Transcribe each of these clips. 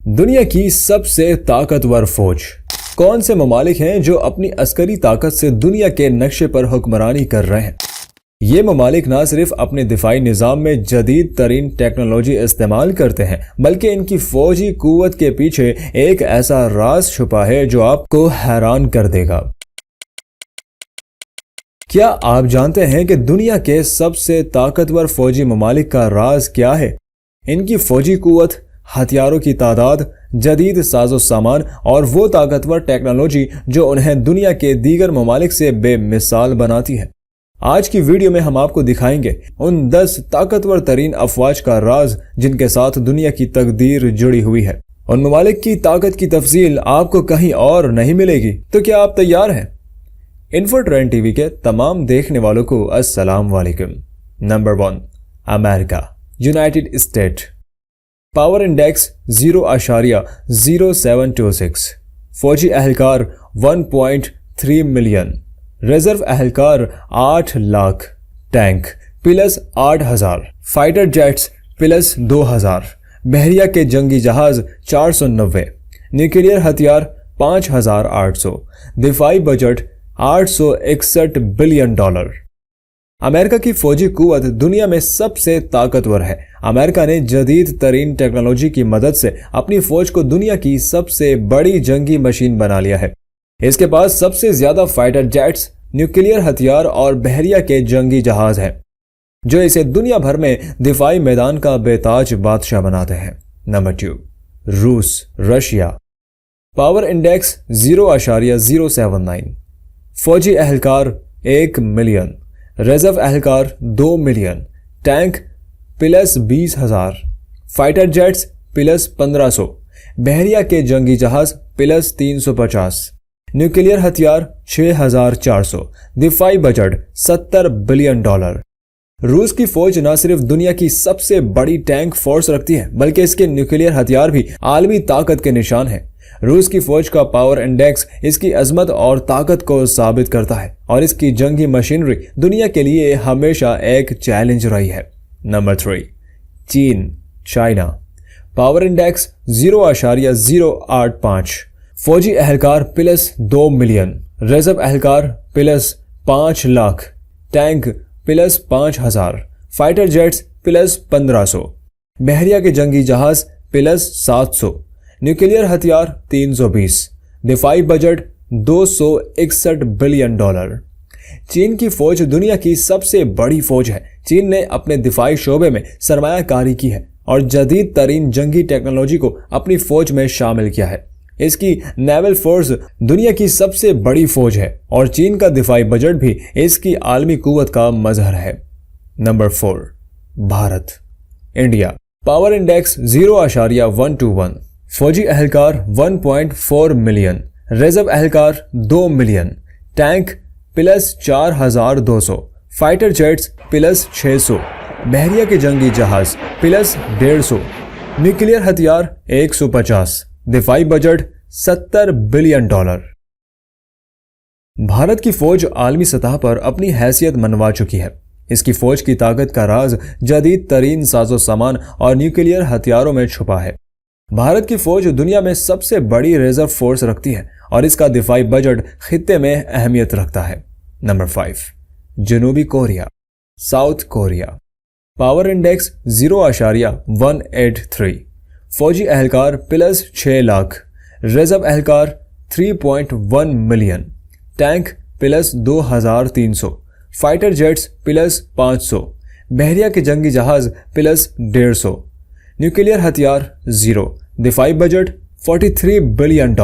دنیا کی سب سے طاقتور فوج کون سے ممالک ہیں جو اپنی عسکری طاقت سے دنیا کے نقشے پر حکمرانی کر رہے ہیں؟ یہ ممالک نہ صرف اپنے دفاعی نظام میں جدید ترین ٹیکنالوجی استعمال کرتے ہیں بلکہ ان کی فوجی قوت کے پیچھے ایک ایسا راز چھپا ہے جو آپ کو حیران کر دے گا۔ کیا آپ جانتے ہیں کہ دنیا کے سب سے طاقتور فوجی ممالک کا راز کیا ہے؟ ان کی فوجی قوت، ہتھیاروں کی تعداد، جدید ساز و سامان اور وہ طاقتور ٹیکنالوجی جو انہیں دنیا کے دیگر ممالک سے بے مثال بناتی ہے۔ آج کی ویڈیو میں ہم آپ کو دکھائیں گے ان 10 طاقتور ترین افواج کا راز جن کے ساتھ دنیا کی تقدیر جڑی ہوئی ہے۔ ان ممالک کی طاقت کی تفصیل آپ کو کہیں اور نہیں ملے گی، تو کیا آپ تیار ہیں؟ انفو ٹرینڈ ٹی وی کے تمام دیکھنے والوں کو السلام علیکم۔ نمبر 1، امریکہ، یونائٹڈ اسٹیٹ۔ پاور انڈیکس 0.0726، فوجی اہلکار 1.3 ملین، ریزرو اہلکار 8 lakh, tank plus 8000، fighter jets plus 2000، بحریہ کے جنگی جہاز 490، نیوکلیئر ہتھیار 5800، دفاعی بجٹ $861 بلین۔ امریکہ کی فوجی قوت دنیا میں سب سے طاقتور ہے۔ امریکہ نے جدید ترین ٹیکنالوجی کی مدد سے اپنی فوج کو دنیا کی سب سے بڑی جنگی مشین بنا لیا ہے۔ اس کے پاس سب سے زیادہ فائٹر جیٹس، نیوکلیئر ہتھیار اور بحریہ کے جنگی جہاز ہیں جو اسے دنیا بھر میں دفاعی میدان کا بے تاج بادشاہ بناتے ہیں۔ نمبر 2، روس، رشیا۔ پاور انڈیکس 0.079، فوجی اہلکار 1 ملین، ریزرو اہلکار 2 million, tank plus 20,000، fighter jets plus 1500، بحریہ کے جنگی جہاز پلس 350، نیوکلیئر ہتھیار 6400، دفاعی بجٹ $70 بلین۔ روس کی فوج نہ صرف دنیا کی سب سے بڑی ٹینک فورس رکھتی ہے بلکہ اس کے نیوکلیئر ہتھیار بھی عالمی طاقت کے نشان ہیں۔ روس کی فوج کا پاور انڈیکس اس کی عظمت اور طاقت کو ثابت کرتا ہے اور اس کی جنگی مشینری دنیا کے لیے ہمیشہ ایک چیلنج رہی ہے۔ نمبر 3، چین، چائنا۔ پاور انڈیکس 0.085، فوجی اہلکار پلس 2 ملین، ریزرو اہلکار plus 5 lakh, tank plus 5000، fighter jets plus 1500، بحریہ کے جنگی جہاز پلس 700، نیوکلیئر ہتھیار 320، دفاعی بجٹ $261 بلین۔ چین کی فوج دنیا کی سب سے بڑی فوج ہے۔ چین نے اپنے دفاعی شعبے میں سرمایہ کاری کی ہے اور جدید ترین جنگی ٹیکنالوجی کو اپنی فوج میں شامل کیا ہے۔ اس کی نیول فورس دنیا کی سب سے بڑی فوج ہے اور چین کا دفاعی بجٹ بھی اس کی عالمی قوت کا مظہر ہے۔ Number 4، Bharat, India. Power index 0.121، فوجی اہلکار 1.4 ملین، ریزرو اہلکار 2 million, tank plus 4200، fighter jets plus 600، بحریہ کے جنگی جہاز پلس 150، نیوکلیئر ہتھیار 150، دفاعی بجٹ $70 بلین۔ بھارت کی فوج عالمی سطح پر اپنی حیثیت منوا چکی ہے۔ اس کی فوج کی طاقت کا راز جدید ترین ساز و سامان اور نیوکلیئر ہتھیاروں میں چھپا ہے۔ بھارت کی فوج دنیا میں سب سے بڑی ریزرو فورس رکھتی ہے اور اس کا دفاعی بجٹ خطے میں اہمیت رکھتا ہے۔ نمبر 5، جنوبی Korea, south Korea. Power index 0.183، فوجی اہلکار پلس 6 لاکھ، ریزرو اہلکار 3.1 million, tank plus 2300، fighter jets plus 500، بحریہ کے جنگی جہاز پلس 150، نیوکلیئر ہتھیار 0، دفاعی بجٹ $43 بلین۔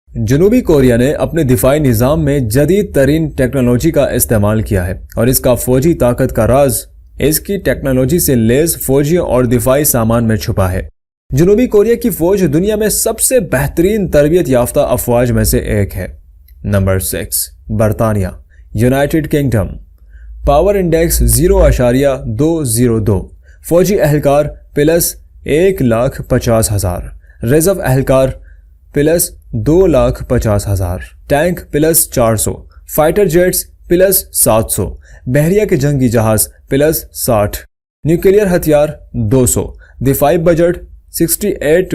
جنوبی کوریا نے اپنے دفاعی نظام میں جدید ترین ٹیکنالوجی کا استعمال کیا ہے اور اس کا فوجی طاقت کا راز اس کی ٹیکنالوجی سے لیس فوجیوں اور دفاعی سامان میں چھپا ہے۔ جنوبی کوریا کی فوج دنیا میں سب سے بہترین تربیت یافتہ افواج میں سے ایک ہے۔ نمبر 6، برطانیہ، یونائٹڈ کنگڈم۔ پاور انڈیکس 0.202، فوجی اہلکار پلس 1,50,000، ریزرو اہلکار plus 2,50,000، tank plus 400، fighter jets plus 700، بحریہ کے جنگی جہاز پلس 60، نیوکلیئر ہتھیار 200، دفاعی بجٹ $68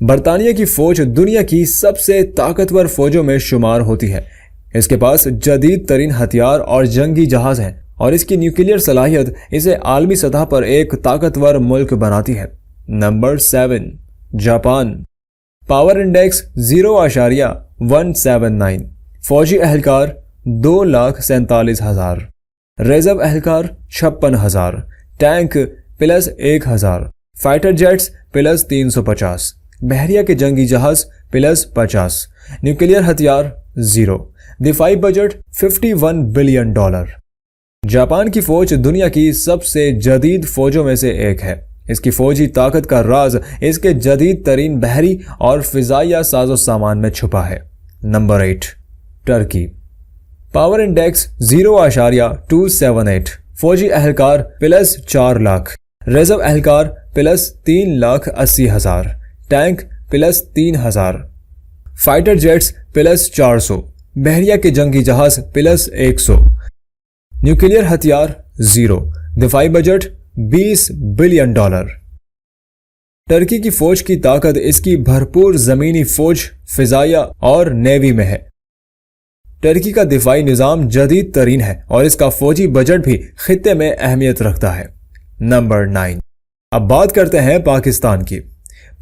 برطانیہ کی فوج دنیا کی سب سے طاقتور فوجوں میں شمار ہوتی ہے۔ اس کے پاس جدید ترین ہتھیار اور جنگی جہاز ہیں اور اس کی نیوکلیئر صلاحیت اسے عالمی سطح پر ایک طاقتور ملک بناتی ہے۔ Number 7، Japan. پاور انڈیکس 0.179، فوجی اہلکار 2,47,000، ریزرو اہلکار 56,000، ٹینک +1,000، فائٹر جیٹس +350، بحریہ کے جنگی جہاز +50، نیوکلیئر ہتھیار 0، دفاعی بجٹ $51 بلین۔ جاپان کی فوج دنیا کی سب سے جدید فوجوں میں سے ایک ہے۔ اس کی فوجی طاقت کا راز اس کے جدید ترین بحری اور فضائیہ ساز و سامان میں چھپا ہے۔ Number 8، Turkey. پاور انڈیکس 0.278، فوجی اہلکار +4 لاکھ، ریزرو اہلکار +3,80,000، ٹینک +3,000، فائٹر جیٹس +400، بحریہ کے جنگی جہاز +100، نیوکلیئر ہتھیار 0، دفاعی بجٹ $20 بلین۔ ٹرکی کی فوج کی طاقت اس کی بھرپور زمینی فوج، فضائیہ اور نیوی میں ہے۔ ٹرکی کا دفاعی نظام جدید ترین ہے اور اس کا فوجی بجٹ بھی خطے میں اہمیت رکھتا ہے۔ نمبر 9، اب بات کرتے ہیں پاکستان کی۔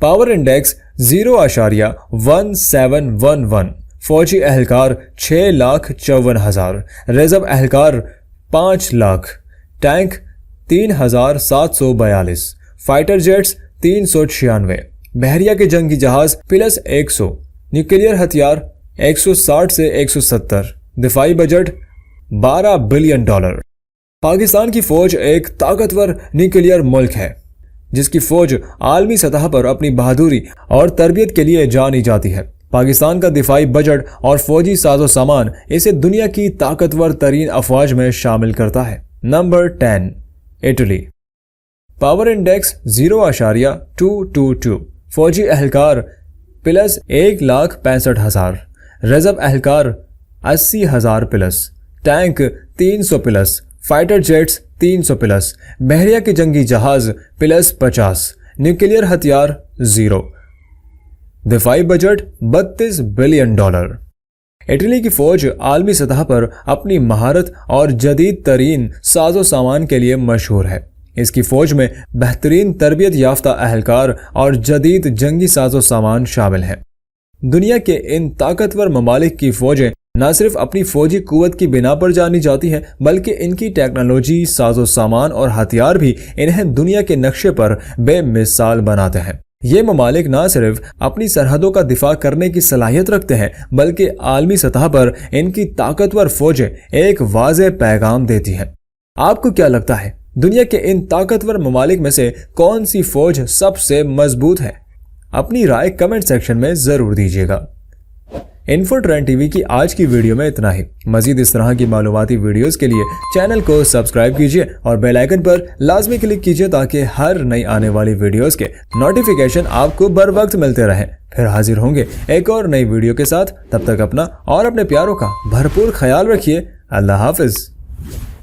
پاور انڈیکس 0.1711، فوجی اہلکار 6,54,000، ریزرو اہلکار 5 لاکھ، ٹینک 3,742، فائٹر جیٹس 396، بحریہ کے جنگی جہاز +100، نیوکلیئر ہتھیار 160 سے 170، دفاعی بجٹ $12 بلین۔ پاکستان کی فوج ایک طاقتور نیوکلیئر ملک ہے جس کی فوج عالمی سطح پر اپنی بہادری اور تربیت کے لیے جانی جاتی ہے۔ پاکستان کا دفاعی بجٹ اور فوجی ساز و سامان اسے دنیا کی طاقتور ترین افواج میں شامل کرتا ہے۔ Number 10، Italy. پاور انڈیکس 0.222، فوجی اہلکار +1,65,000، ریزرو اہلکار 80,000+، ٹینک 300+، فائٹر جیٹس 300+، بحریہ کے جنگی جہاز +50، نیوکلیئر ہتھیار 0، دفاعی بجٹ $32 بلین۔ اٹلی کی فوج عالمی سطح پر اپنی مہارت اور جدید ترین ساز و سامان کے لیے مشہور ہے۔ اس کی فوج میں بہترین تربیت یافتہ اہلکار اور جدید جنگی ساز و سامان شامل ہیں۔ دنیا کے ان طاقتور ممالک کی فوجیں نہ صرف اپنی فوجی قوت کی بنا پر جانی جاتی ہیں بلکہ ان کی ٹیکنالوجی، ساز و سامان اور ہتھیار بھی انہیں دنیا کے نقشے پر بے مثال بناتے ہیں۔ یہ ممالک نہ صرف اپنی سرحدوں کا دفاع کرنے کی صلاحیت رکھتے ہیں بلکہ عالمی سطح پر ان کی طاقتور فوجیں ایک واضح پیغام دیتی ہیں۔ آپ کو کیا لگتا ہے دنیا کے ان طاقتور ممالک میں سے کون سی فوج سب سے مضبوط ہے؟ اپنی رائے کمنٹ سیکشن میں ضرور دیجیے گا۔ انفو ٹرینڈ ٹی وی کی آج کی ویڈیو میں اتنا ہی۔ مزید اس طرح کی معلوماتی ویڈیوز کے لیے چینل کو سبسکرائب کیجیے اور بیل آئیکن پر لازمی کلک کیجیے تاکہ ہر نئی آنے والی ویڈیوز کے نوٹیفیکیشن آپ کو بر وقت ملتے رہیں۔ پھر حاضر ہوں گے ایک اور نئی ویڈیو کے ساتھ۔ تب تک اپنا اور اپنے پیاروں کا بھرپور خیال رکھیے۔ اللہ حافظ۔